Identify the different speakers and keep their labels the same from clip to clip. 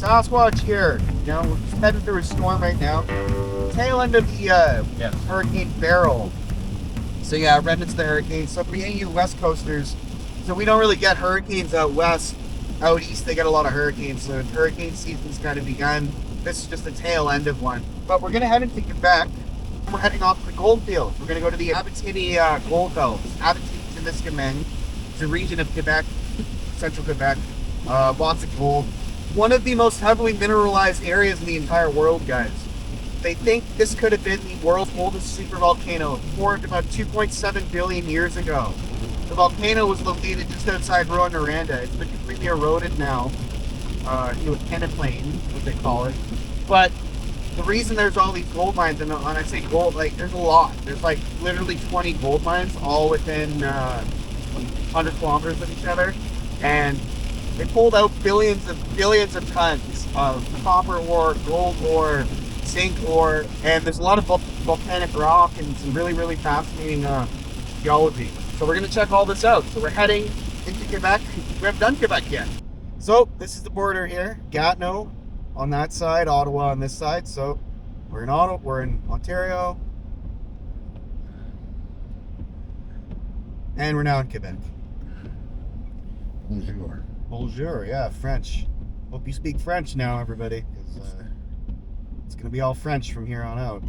Speaker 1: Sasquatch here. You know, we're just heading through a storm right now. Tail end of the Hurricane Barrel. So yeah, remnants of the hurricane. So for you West Coasters, so we don't really get hurricanes out west. Out east, they get a lot of hurricanes. So hurricane season's kind of begun. This is just the tail end of one. But we're gonna head into Quebec. And we're heading off to the gold fields. We're gonna go to the Abitibi gold belts. Abitibi-Témiscamingue. It's a region of Quebec, central Quebec. Lots of gold. One of the most heavily mineralized areas in the entire world, guys. They think this could have been the world's oldest supervolcano, formed about 2.7 billion years ago. The volcano was located just outside Rouyn-Noranda. It's been completely eroded now. Into a peneplain, what they call it. But the reason there's all these gold mines, and when I say gold, like there's a lot. There's like literally 20 gold mines, all within 100 kilometers of each other, and they pulled out billions of tons of copper ore, gold ore, zinc ore, and there's a lot of volcanic rock and some really fascinating geology. So we're gonna check all this out. So we're heading into Quebec. We haven't done Quebec yet. So this is the border here. Gatineau on that side, Ottawa on this side. So we're in Ottawa, we're in Ontario, and we're now in Quebec.
Speaker 2: Bonjour.
Speaker 1: Bonjour, yeah, French. Hope you speak French now, everybody, because it's gonna be all French from here on out.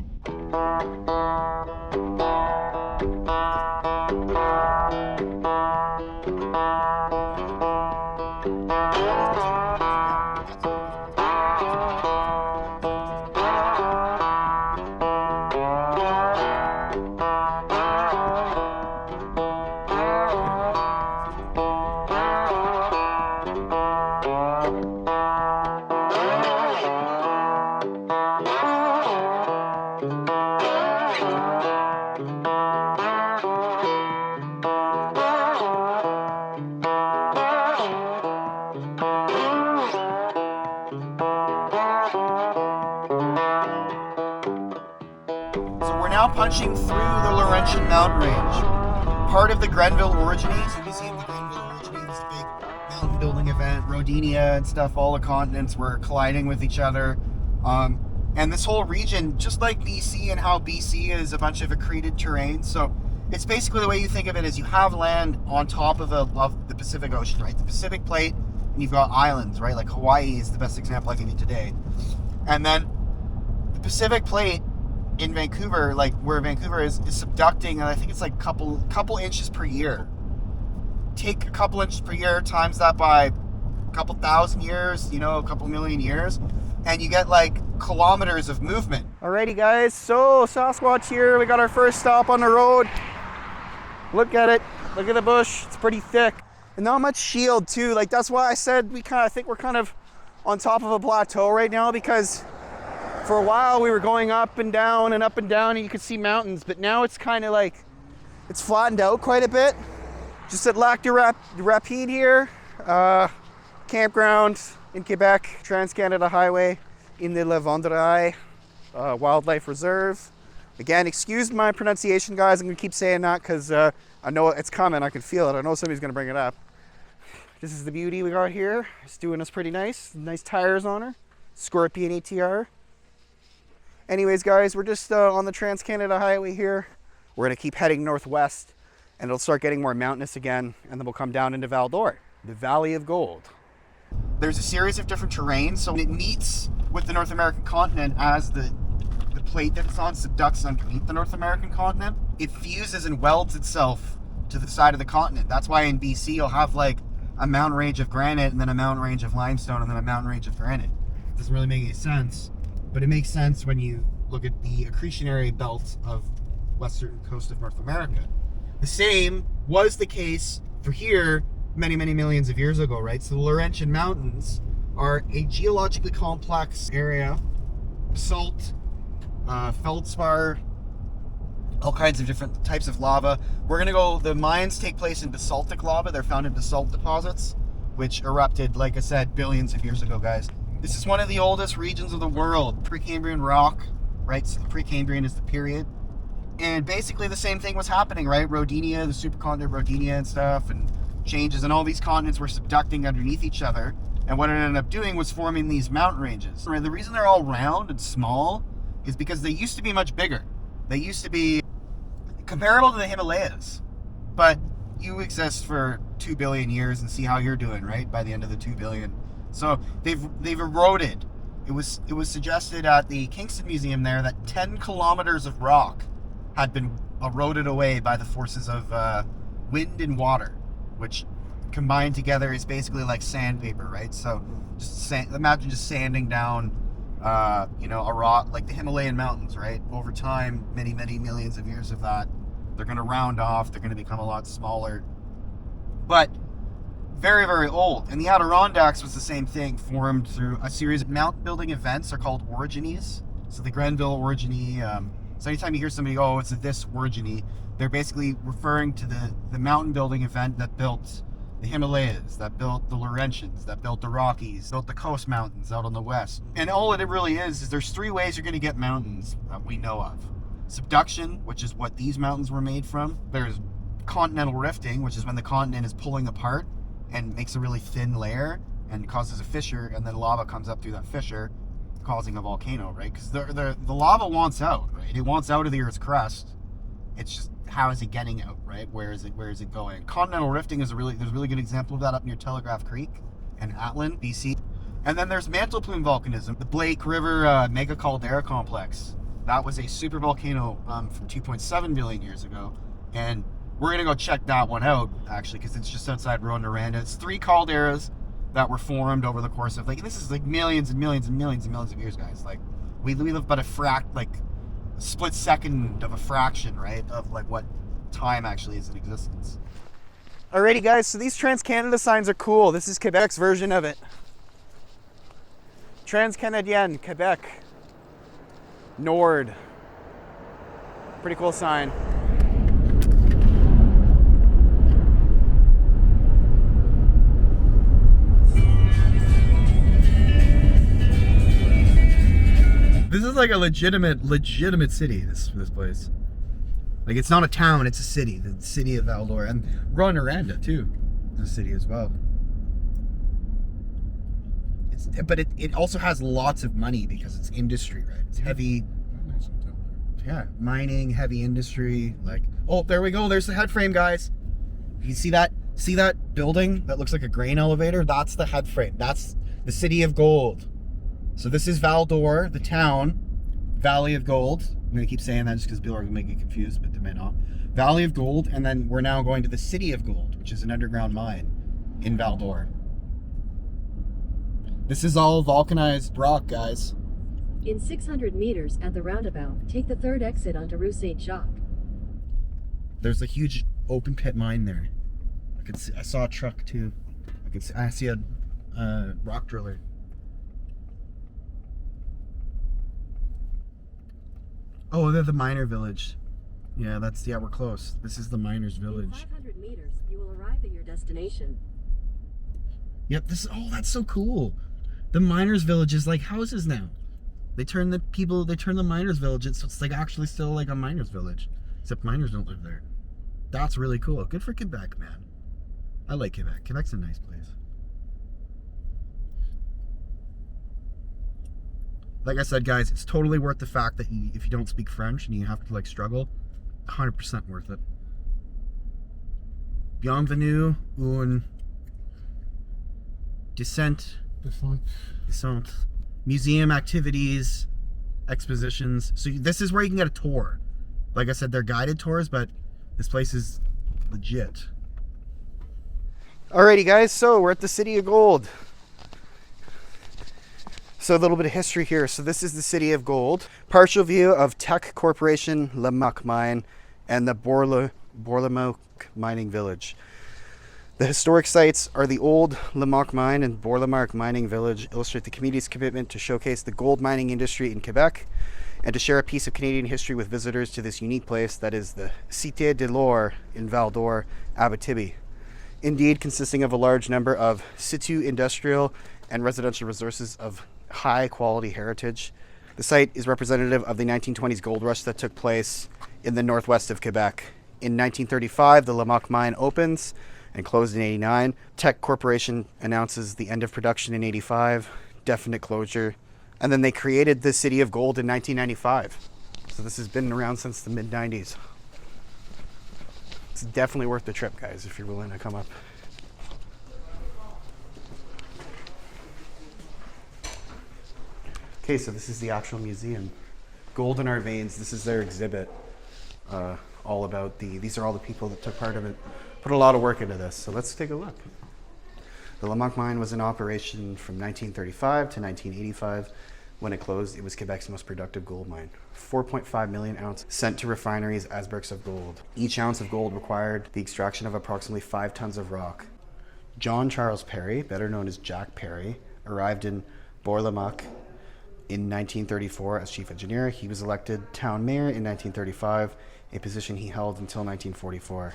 Speaker 1: Now punching through the Laurentian mountain range, part of the Grenville Orogenies. The Museum of the Grenville Orogenies, the big mountain building event, Rodinia and stuff. All the continents were colliding with each other, and this whole region, just like BC, and how BC is a bunch of accreted terrain. So it's basically the way you think of it is you have land on top of the Pacific Ocean, right? The Pacific Plate, and you've got islands, right? Like Hawaii is the best example I can give today, and then the Pacific Plate in Vancouver, like where Vancouver is subducting, and I think it's like couple inches per year. Take a couple inches per year, times that by a couple thousand years, a couple million years, and you get like kilometers of movement. Alrighty guys, so Sasquatch here. We got our first stop on the road. Look at it. Look at the bush. It's pretty thick. And not much shield too. Like that's why I said I think we're kind of on top of a plateau right now, because for a while we were going up and down and you could see mountains, but now it's kind of like it's flattened out quite a bit. Just at Lac du Rapide here, campground in Quebec, Trans-Canada Highway in the La Vendée Wildlife Reserve. Again, excuse my pronunciation, guys. I'm gonna keep saying that because I know it's coming. I can feel it. I know somebody's gonna bring it up. This is the beauty we got here. It's doing us pretty nice. Nice tires on her. Scorpion ATR. Anyways, guys, we're just on the Trans-Canada Highway here. We're gonna keep heading northwest, and it'll start getting more mountainous again, and then we'll come down into Val D'Or, the Valley of Gold. There's a series of different terrains, so it meets with the North American continent as the plate that it's on subducts underneath the North American continent. It fuses and welds itself to the side of the continent. That's why in BC you'll have like a mountain range of granite, and then a mountain range of limestone, and then a mountain range of granite. It doesn't really make any sense. But it makes sense when you look at the accretionary belt of western coast of North America. The same was the case for here many millions of years ago, right? So the Laurentian Mountains are a geologically complex area. Basalt, feldspar, all kinds of different types of lava. The mines take place in basaltic lava. They're found in basalt deposits, which erupted, like I said, billions of years ago, guys. This is one of the oldest regions of the world. Precambrian rock, right? So the Precambrian is the period. And basically the same thing was happening, right? Rodinia, the supercontinent Rodinia and stuff, and changes, and all these continents were subducting underneath each other. And what it ended up doing was forming these mountain ranges. The reason they're all round and small is because they used to be much bigger. They used to be comparable to the Himalayas. But you exist for 2 billion years and see how you're doing, right? By the end of the 2 billion. So they've eroded. It was suggested at the Kingston Museum there that 10 kilometers of rock had been eroded away by the forces of wind and water, which combined together is basically like sandpaper, right? So just imagine just sanding down, a rock like the Himalayan mountains, right? Over time, many, many millions of years of that, they're going to round off. They're going to become a lot smaller, but very, very old. And the Adirondacks was the same thing, formed through a series of mountain building events are called orogenies. So the Grenville orogeny. So anytime you hear somebody, oh, it's this orogeny, they're basically referring to the mountain building event that built the Himalayas, that built the Laurentians, that built the Rockies, built the coast mountains out on the west. And all it really is there's 3 ways you're going to get mountains that we know of. Subduction, which is what these mountains were made from. There's continental rifting, which is when the continent is pulling apart and makes a really thin layer and causes a fissure, and then lava comes up through that fissure, causing a volcano, right? Because the lava wants out, right? It wants out of the Earth's crust. It's just, how is it getting out, right? Where is it going? Continental rifting is there's a really good example of that up near Telegraph Creek and Atlan, BC. And then there's mantle plume volcanism, the Blake River megacaldera complex. That was a supervolcano from 2.7 billion years ago, and we're gonna go check that one out actually, because it's just outside Rouyn-Noranda. It's 3 calderas that were formed over the course of this is like millions and millions and millions and millions of years, guys. Like we live but a split second of a fraction, right, of like what time actually is in existence. Alrighty guys, so these Trans-Canada signs are cool. This is Quebec's version of it. Trans-Canadienne, Quebec, Nord. Pretty cool sign. This is like a legitimate city, this place. Like, it's not a town, it's a city. The city of Val D'Or. And Rouyn-Noranda, too, is a city as well. But it also has lots of money because it's industry, right? It's heavy. Yeah, mining, heavy industry. Like, oh, there we go. There's the head frame, guys. You see that? See that building that looks like a grain elevator? That's the head frame. That's the City of Gold. So this is Val D'Or, the town, Valley of Gold. I'm going to keep saying that just because people are going to make you confused, but they may not. Valley of Gold, and then we're now going to the City of Gold, which is an underground mine in Val D'Or. This is all vulcanized rock, guys.
Speaker 2: In 600 meters at the roundabout, take the 3rd exit onto Rue Saint-Jacques.
Speaker 1: There's a huge open pit mine there. I saw a truck too. I see a rock driller. Oh, they're the miner village. Yeah, we're close. This is the miners village.
Speaker 2: In 500 meters, you will arrive at your destination.
Speaker 1: Yep, that's so cool. The miners village is like houses now. They turn the miners village, so it's like actually still like a miners village. Except miners don't live there. That's really cool. Good for Quebec, man. I like Quebec. Quebec's a nice place. Like I said, guys, it's totally worth the fact that if you don't speak French and you have to like struggle, 100% worth it. Bienvenue un descente. Museum activities, expositions. So this is where you can get a tour. Like I said, they're guided tours, but this place is legit. Alrighty, guys, so we're at the City of Gold. So a little bit of history here. So this is the City of Gold. Partial view of Teck Corporation Lamaque Mine and the Bourlamaque Mining Village. The historic sites are the old Lamaque Mine and Bourlamaque Mining Village, illustrate the community's commitment to showcase the gold mining industry in Quebec and to share a piece of Canadian history with visitors to this unique place that is the Cité de l'Or in Val d'Or, Abitibi. Indeed, consisting of a large number of situ industrial and residential resources of high quality heritage. The site is representative of the 1920s gold rush that took place in the northwest of Quebec. In 1935, the Lamaque mine opens, and closed in 89. Teck Corporation announces the end of production in 85, definite closure. And then they created the City of Gold in 1995. So this has been around since the mid-90s. It's definitely worth the trip, guys, if you're willing to come up. Okay, so this is the actual museum. Gold in Our Veins, this is their exhibit. All about these are all the people that took part of it, put a lot of work into this. So let's take a look. The Lamaque mine was in operation from 1935 to 1985. When it closed, it was Quebec's most productive gold mine. 4.5 million ounces sent to refineries as bricks of gold. Each ounce of gold required the extraction of approximately 5 tons of rock. John Charles Perry, better known as Jack Perry, arrived in Bourg-Lamaque in 1934 as chief engineer. He was elected town mayor in 1935, a position he held until 1944.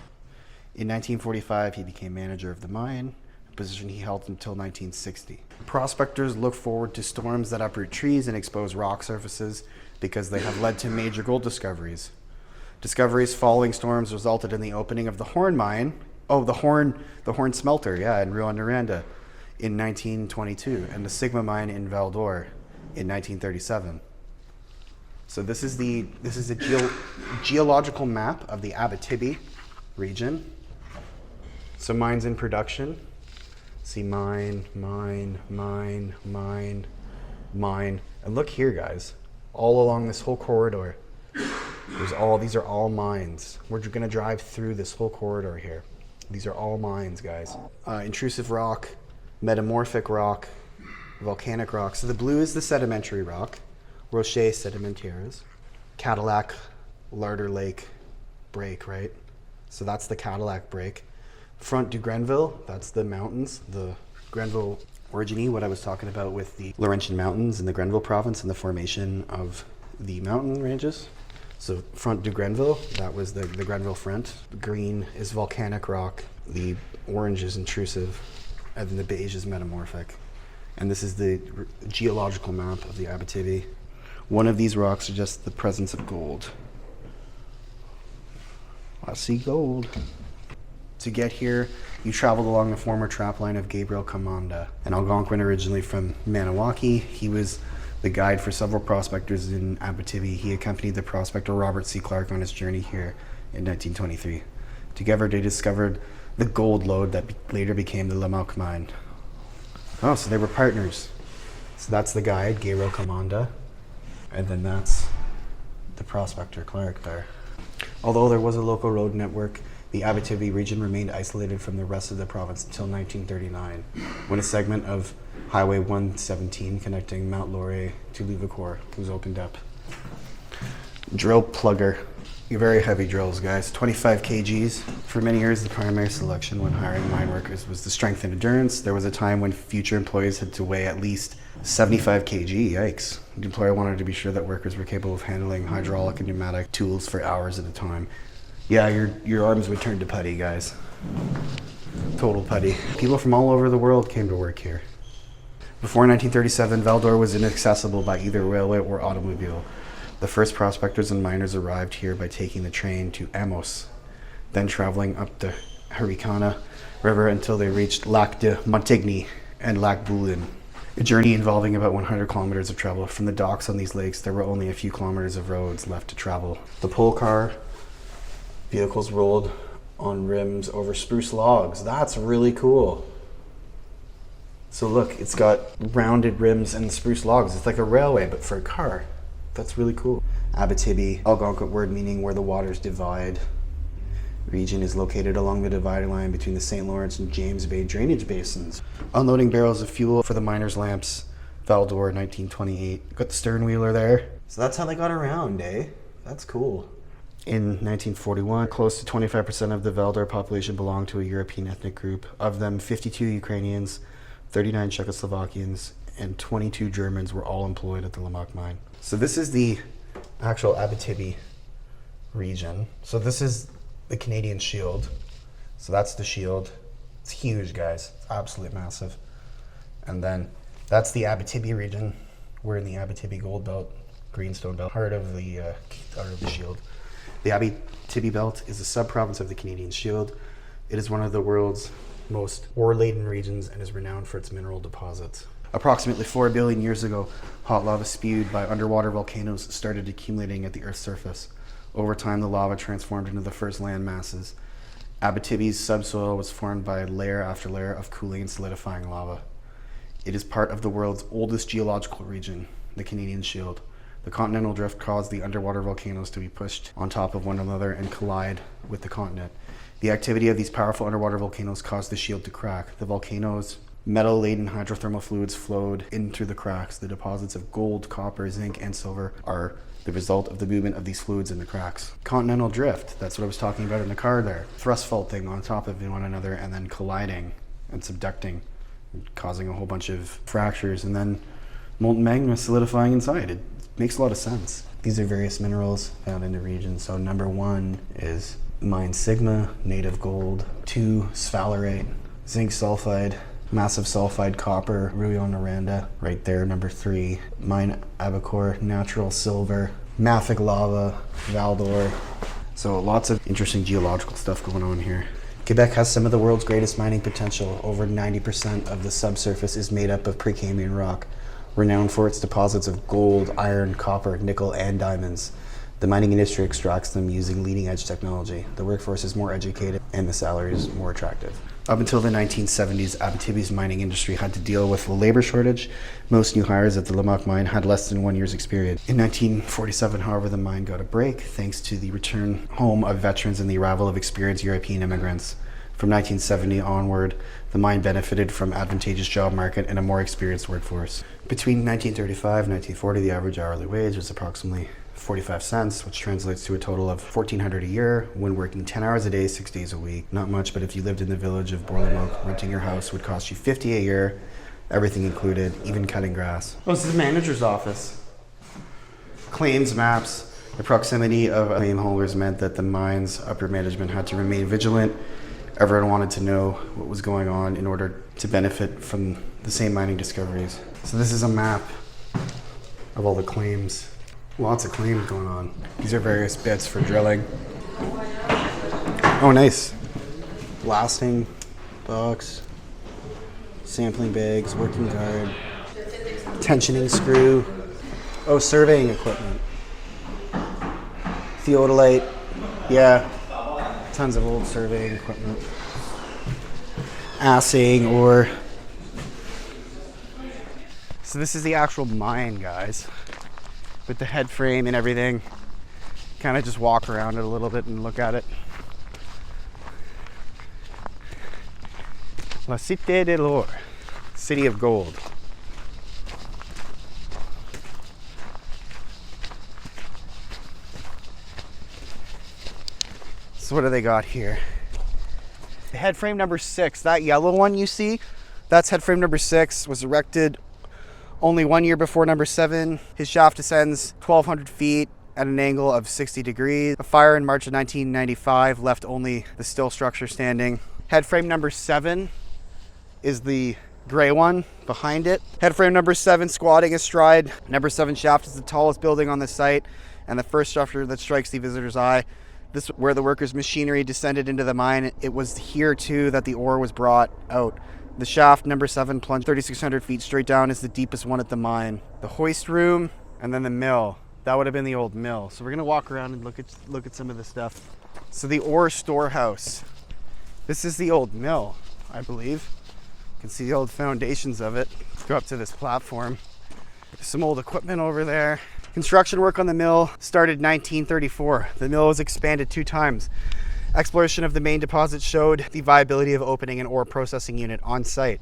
Speaker 1: In 1945, he became manager of the mine, a position he held until 1960. Prospectors look forward to storms that uproot trees and expose rock surfaces because they have led to major gold discoveries. Discoveries following storms resulted in the opening of the Horn mine, the Horn smelter, in Rouyn-Noranda in 1922, and the Sigma mine in Val D'Or in 1937. So this is a geological map of the Abitibi region. So mines in production. See mine. And look here, guys. All along this whole corridor. These are all mines. We're gonna drive through this whole corridor here. These are all mines, guys. Intrusive rock, metamorphic rock, volcanic rock. So the blue is the sedimentary rock, rocher sedimentaires. Cadillac, Larder Lake break, right? So that's the Cadillac break. Front du Grenville, that's the mountains, the Grenville orogeny, what I was talking about with the Laurentian Mountains in the Grenville province and the formation of the mountain ranges. So Front du Grenville, that was the Grenville front. The green is volcanic rock, the orange is intrusive, and then the beige is metamorphic. And this is the geological map of the Abitibi. One of these rocks suggests the presence of gold. I see gold. To get here, you traveled along the former trapline of Gabriel Commanda, an Algonquin originally from Maniwaki. He was the guide for several prospectors in Abitibi. He accompanied the prospector Robert C. Clark on his journey here in 1923. Together, they discovered the gold lode that later became the Lamaque mine. Oh, so they were partners. So that's the guide, Gabriel Commanda, and then that's the prospector, Clark, there. Although there was a local road network, the Abitibi region remained isolated from the rest of the province until 1939, when a segment of Highway 117 connecting Mount Laurier to Levacourt was opened up. Drill plugger. Very heavy drills, guys. 25 kgs. For many years, the primary selection when hiring mine workers was the strength and endurance. There was a time when future employees had to weigh at least 75 kg. Yikes. The employer wanted to be sure that workers were capable of handling hydraulic and pneumatic tools for hours at a time. Yeah, your arms would turn to putty, guys. Total putty. People from all over the world came to work here. Before 1937, Val D'Or was inaccessible by either railway or automobile. The first prospectors and miners arrived here by taking the train to Amos, then traveling up the Haricana River until they reached Lac de Montigny and Lac Boulin. A journey involving about 100 kilometers of travel. From the docks on these lakes, there were only a few kilometers of roads left to travel. The pole car vehicles rolled on rims over spruce logs. That's really cool. So look, it's got rounded rims and spruce logs. It's like a railway, but for a car. That's really cool. Abitibi, Algonquin word meaning where the waters divide. Region is located along the dividing line between the St. Lawrence and James Bay drainage basins. Unloading barrels of fuel for the miners' lamps. Val D'Or, 1928. Got the stern wheeler there. So that's how they got around, eh? That's cool. In 1941, close to 25% of the Val D'Or population belonged to a European ethnic group. Of them, 52 Ukrainians, 39 Czechoslovakians, and 22 Germans were all employed at the Lamaque mine. So this is the actual Abitibi region. So this is the Canadian Shield. So that's the shield. It's huge, guys. It's absolutely massive. And then that's the Abitibi region. We're in the Abitibi Gold Belt, Greenstone Belt, heart of the shield. The Abitibi Belt is a sub-province of the Canadian Shield. It is one of the world's most ore-laden regions and is renowned for its mineral deposits. Approximately 4 billion years ago, hot lava spewed by underwater volcanoes started accumulating at the Earth's surface. Over time, the lava transformed into the first land masses. Abitibi's subsoil was formed by layer after layer of cooling and solidifying lava. It is part of the world's oldest geological region, the Canadian Shield. The continental drift caused the underwater volcanoes to be pushed on top of one another and collide with the continent. The activity of these powerful underwater volcanoes caused the shield to crack. The volcanoes' metal-laden hydrothermal fluids flowed in through the cracks. The deposits of gold, copper, zinc, and silver are the result of the movement of these fluids in the cracks. Continental drift, that's what I was talking about in the car there. Thrust faulting on top of one another and then colliding and subducting, causing a whole bunch of fractures, and then molten magma solidifying inside. It makes a lot of sense. These are various minerals found in the region. So number 1 is mine sigma, native gold. 2, sphalerite, zinc sulfide, massive sulfide copper, Rouyn-Noranda, right there. Number 3, mine Abacore, natural silver, mafic lava, Val D'Or. So lots of interesting geological stuff going on here. Quebec has some of the world's greatest mining potential. Over 90% of the subsurface is made up of Precambrian rock, renowned for its deposits of gold, iron, copper, nickel, and diamonds. The mining industry extracts them using leading-edge technology. The workforce is more educated and the salary is more attractive. Up until the 1970s, Abitibi's mining industry had to deal with a labor shortage. Most new hires at the Lamaque mine had less than 1 year's experience. In 1947, however, the mine got a break thanks to the return home of veterans and the arrival of experienced European immigrants. From 1970 onward, the mine benefited from advantageous job market and a more experienced workforce. Between 1935 and 1940, the average hourly wage was approximately 45 cents, which translates to a total of $1,400 a year when working 10 hours a day, 6 days a week. Not much, but if you lived in the village of Bourlamaque, renting your house would cost you $50 a year, everything included, even cutting grass. Oh, this is the manager's office. Claims maps. The proximity of claim holders meant that the mine's upper management had to remain vigilant. Everyone wanted to know what was going on in order to benefit from the same mining discoveries. So this is a map of all the claims. Lots of claims going on. These are various bits for drilling. Oh, nice. Blasting box, sampling bags, working guard, tensioning screw. Oh, surveying equipment. Theodolite. Yeah. Tons of old surveying equipment. Assaying ore. So this is the actual mine, guys, with the head frame and everything. Kind of just walk around it a little bit and look at it. La Cité de l'Or, City of Gold. So what do they got here? Head frame number 6, that yellow one you see, that's head frame number 6, was erected only 1 year before number 7. His shaft descends 1,200 feet at an angle of 60 degrees. A fire in March of 1995 left only the steel structure standing. Head frame number 7 is the gray one behind it. Head frame number 7 squatting astride. Number 7 shaft is the tallest building on the site and the first structure that strikes the visitor's eye. This is where the workers' machinery descended into the mine. It was here too that the ore was brought out. The shaft, number 7, plunged 3,600 feet straight down, is the deepest one at the mine. The hoist room, and then the mill. That would have been the old mill. So we're gonna walk around and look at some of the stuff. So the ore storehouse. This is the old mill, I believe. You can see the old foundations of it. Let's go up to this platform. There's some old equipment over there. Construction work on the mill started in 1934. The mill was expanded 2 times. Exploration of the main deposit showed the viability of opening an ore processing unit on site.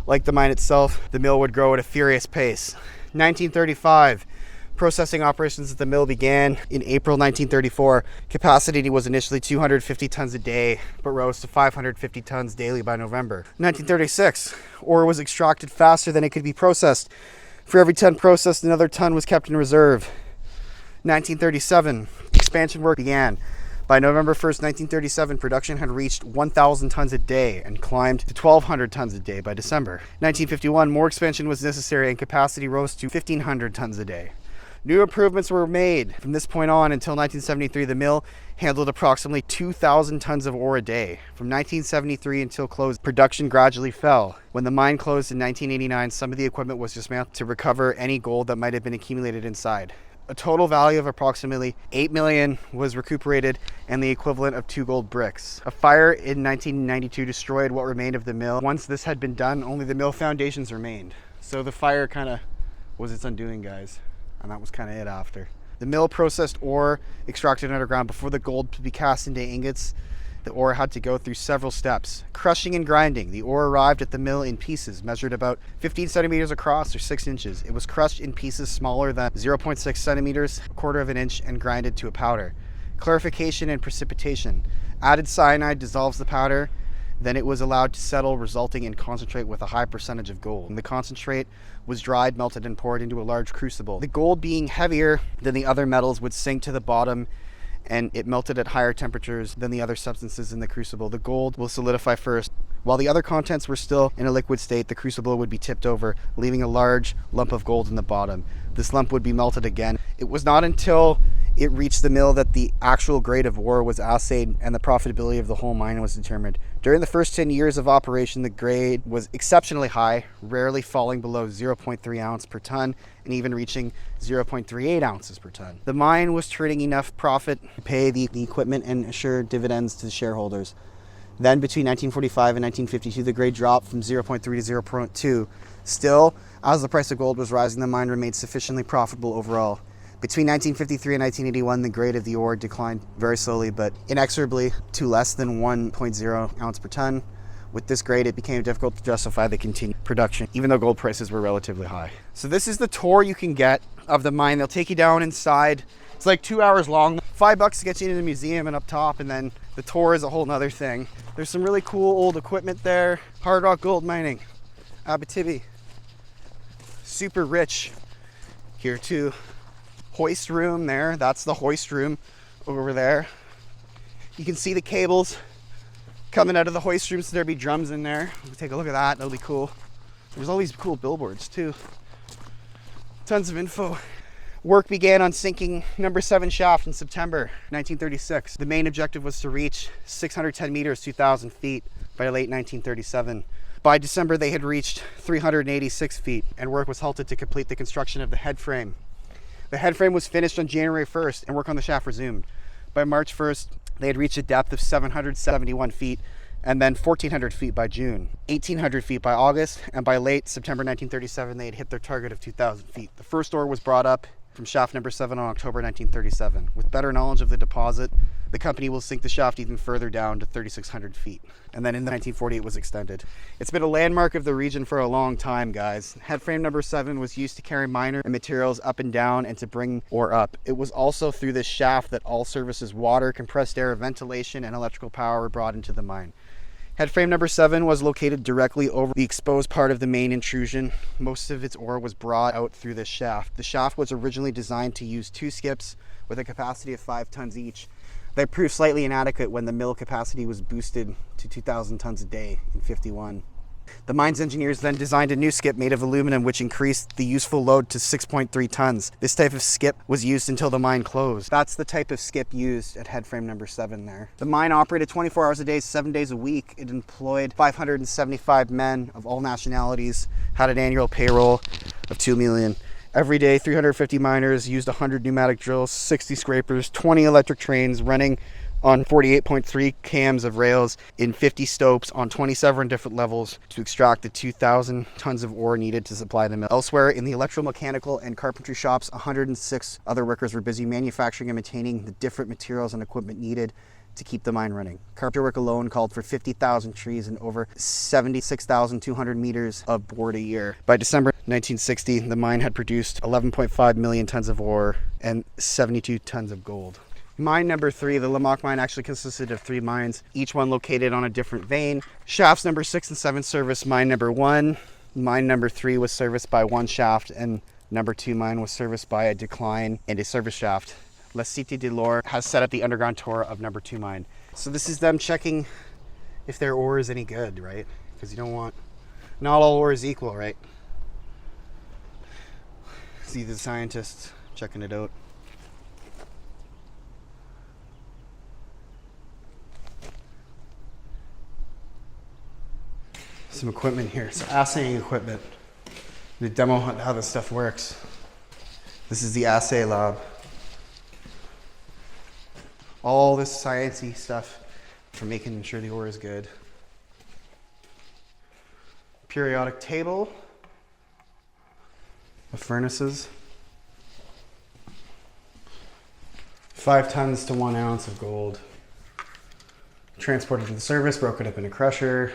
Speaker 1: Like the mine itself, the mill would grow at a furious pace. 1935, processing operations at the mill began in April 1934. Capacity was initially 250 tons a day, but rose to 550 tons daily by November. 1936, ore was extracted faster than it could be processed. For every ton processed, another ton was kept in reserve. 1937, expansion work began. By November 1st, 1937, production had reached 1,000 tons a day and climbed to 1,200 tons a day by December. 1951, more expansion was necessary and capacity rose to 1,500 tons a day. New improvements were made. From this point on until 1973, the mill handled approximately 2,000 tons of ore a day. From 1973 until close, production gradually fell. When the mine closed in 1989, some of the equipment was dismantled to recover any gold that might have been accumulated inside. A total value of approximately $8 million was recuperated and the equivalent of 2 gold bricks. A fire in 1992 destroyed what remained of the mill. Once this had been done, only the mill foundations remained. So the fire kind of was its undoing, guys. And that was kind of it after. The mill processed ore extracted underground. Before the gold could be cast into ingots, the ore had to go through several steps. Crushing and grinding. The ore arrived at the mill in pieces, measured about 15 centimeters across or 6 inches. It was crushed in pieces smaller than 0.6 centimeters, a quarter of an inch, and grinded to a powder. Clarification and precipitation. Added cyanide dissolves the powder. Then it was allowed to settle, resulting in concentrate with a high percentage of gold. And the concentrate was dried, melted, and poured into a large crucible. The gold, being heavier than the other metals, would sink to the bottom, and it melted at higher temperatures than the other substances in the crucible. The gold will solidify first. While the other contents were still in a liquid state, the crucible would be tipped over, leaving a large lump of gold in the bottom. This lump would be melted again. It was not until it reached the mill that the actual grade of ore was assayed and the profitability of the whole mine was determined. During the first 10 years of operation, the grade was exceptionally high, rarely falling below 0.3 ounce per ton and even reaching 0.38 ounces per ton. The mine was turning enough profit to pay the equipment and assure dividends to the shareholders. Then between 1945 and 1952, the grade dropped from 0.3 to 0.2. Still, as the price of gold was rising, the mine remained sufficiently profitable overall. Between 1953 and 1981, the grade of the ore declined very slowly but inexorably to less than 1.0 ounce per ton. With this grade, it became difficult to justify the continued production, even though gold prices were relatively high. So this is the tour you can get of the mine. They'll take you down inside. It's like 2 hours long. $5 to get you into the museum and up top, and then the tour is a whole nother thing. There's some really cool old equipment there. Hard rock gold mining, Abitibi. Super rich here too. Hoist room there, that's the hoist room over there. You can see the cables coming out of the hoist room, so there'll be drums in there. We'll take a look at that, that'll be cool. There's all these cool billboards too. Tons of info. Work began on sinking number 7 shaft in September 1936. The main objective was to reach 610 meters, 2,000 feet by late 1937. By December, they had reached 386 feet, and work was halted to complete the construction of the head frame. The head frame was finished on January 1st, and work on the shaft resumed. By March 1st, they had reached a depth of 771 feet, and then 1,400 feet by June, 1,800 feet by August, and by late September 1937, they had hit their target of 2,000 feet. The first ore was brought up from shaft number 7 on October 1937. With better knowledge of the deposit, the company will sink the shaft even further down to 3,600 feet. And then in 1940, it was extended. It's been a landmark of the region for a long time, guys. Headframe number 7 was used to carry minor and materials up and down and to bring ore up. It was also through this shaft that all services, water, compressed air, ventilation, and electrical power were brought into the mine. Headframe number 7 was located directly over the exposed part of the main intrusion. Most of its ore was brought out through this shaft. The shaft was originally designed to use 2 skips with a capacity of 5 tons each. They proved slightly inadequate when the mill capacity was boosted to 2,000 tons a day in '51. The mine's engineers then designed a new skip made of aluminum, which increased the useful load to 6.3 tons. This type of skip was used until the mine closed. That's the type of skip used at headframe number 7 there. The mine operated 24 hours a day, 7 days a week. It employed 575 men of all nationalities, had an annual payroll of $2 million. Every day, 350 miners used 100 pneumatic drills, 60 scrapers, 20 electric trains running on 48.3 kms of rails in 50 stopes on 27 different levels to extract the 2,000 tons of ore needed to supply the mill. Elsewhere in the electromechanical and carpentry shops, 106 other workers were busy manufacturing and maintaining the different materials and equipment needed to keep the mine running. Carpentry work alone called for 50,000 trees and over 76,200 meters of board a year. By December 1960, the mine had produced 11.5 million tons of ore and 72 tons of gold. Mine number 3, the Lamaque mine, actually consisted of 3 mines, each one located on a different vein. Shafts number 6 and 7 serviced mine number 1. Mine number 3 was serviced by 1 shaft, and number 2 mine was serviced by a decline and a service shaft. La Cité de l'Or has set up the underground tour of number 2 mine. So this is them checking if their ore is any good, right? Because you don't want, not all ore is equal, right? See the scientists checking it out. Some equipment here, so assaying equipment. The demo how this stuff works. This is the assay lab. All this sciencey stuff for making sure the ore is good. Periodic table of furnaces. 5 tons to 1 ounce of gold. Transported to the surface, broken up in a crusher,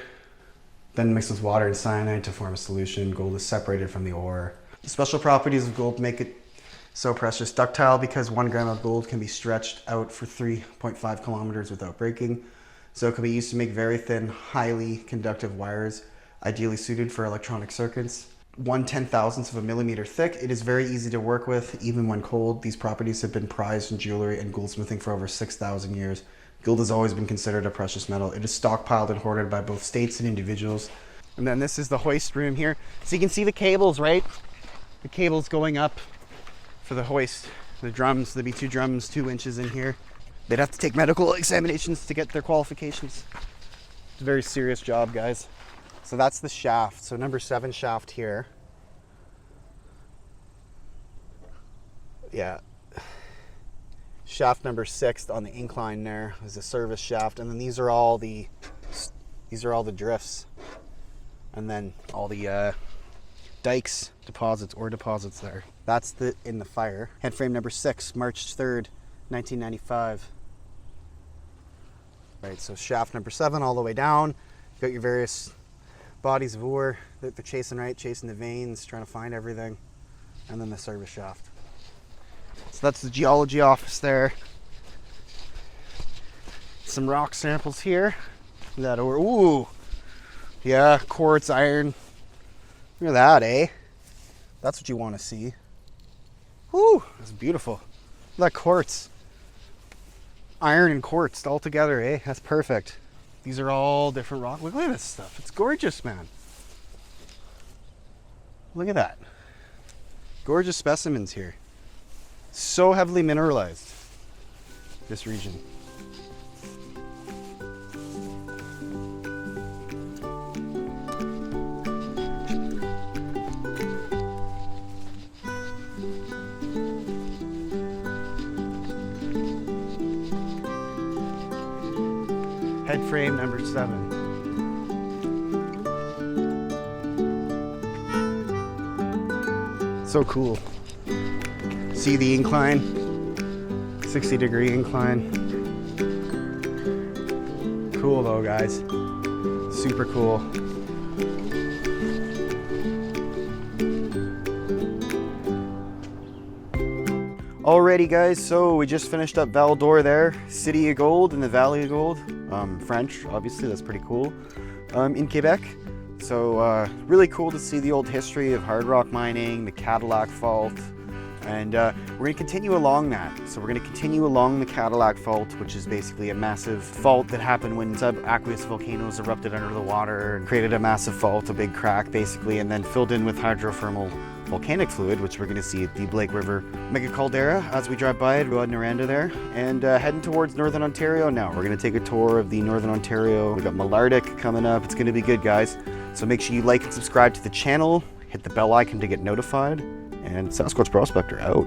Speaker 1: then mixed with water and cyanide to form a solution. Gold is separated from the ore. The special properties of gold make it so precious. Ductile because 1 gram of gold can be stretched out for 3.5 kilometers without breaking. So it can be used to make very thin, highly conductive wires, ideally suited for electronic circuits. 1/10,000th of a millimeter thick. It is very easy to work with, even when cold. These properties have been prized in jewelry and goldsmithing for over 6,000 years. Gold has always been considered a precious metal. It is stockpiled and hoarded by both states and individuals. And then this is the hoist room here. So you can see the cables, right? The cables going up for the hoist. The drums, there'll be 2 drums, 2 inches in here. They'd have to take medical examinations to get their qualifications. It's a very serious job, guys. So that's the shaft. So number 7 shaft here. Yeah. Shaft number 6 on the incline there is the service shaft, and then these are all the drifts, and then all the dikes deposits there. That's in the fire. Headframe number 6, March 3rd, 1995. Right, so shaft number 7 all the way down. You've got your various bodies of ore that they're chasing the veins, trying to find everything, and then the service shaft. So that's the geology office there. Some rock samples here. That ore, ooh, yeah, quartz, iron. Look at that, eh? That's what you want to see. Whoo, that's beautiful. Look at that quartz. Iron and quartz all together, eh? That's perfect. These are all different rock. Look at this stuff. It's gorgeous, man. Look at that. Gorgeous specimens here. So heavily mineralized, this region. Head frame number 7. So cool. See the incline, 60-degree incline. Cool though, guys. Super cool. Alrighty guys, so we just finished up Val D'Or there, City of Gold in the Valley of Gold. French, obviously, that's pretty cool. In Quebec. So really cool to see the old history of hard rock mining, the Cadillac Fault. And we're going to continue along that. So we're going to continue along the Cadillac Fault, which is basically a massive fault that happened when subaqueous volcanoes erupted under the water and created a massive fault, a big crack basically, and then filled in with hydrothermal volcanic fluid, which we're going to see at the Lake River megacaldera as we drive by at Noranda there. And heading towards Northern Ontario now. We're going to take a tour of the Northern Ontario. We've got Malartic coming up. It's going to be good, guys. So make sure you like and subscribe to the channel. Hit the bell icon to get notified. And Sasquatch Prospector out.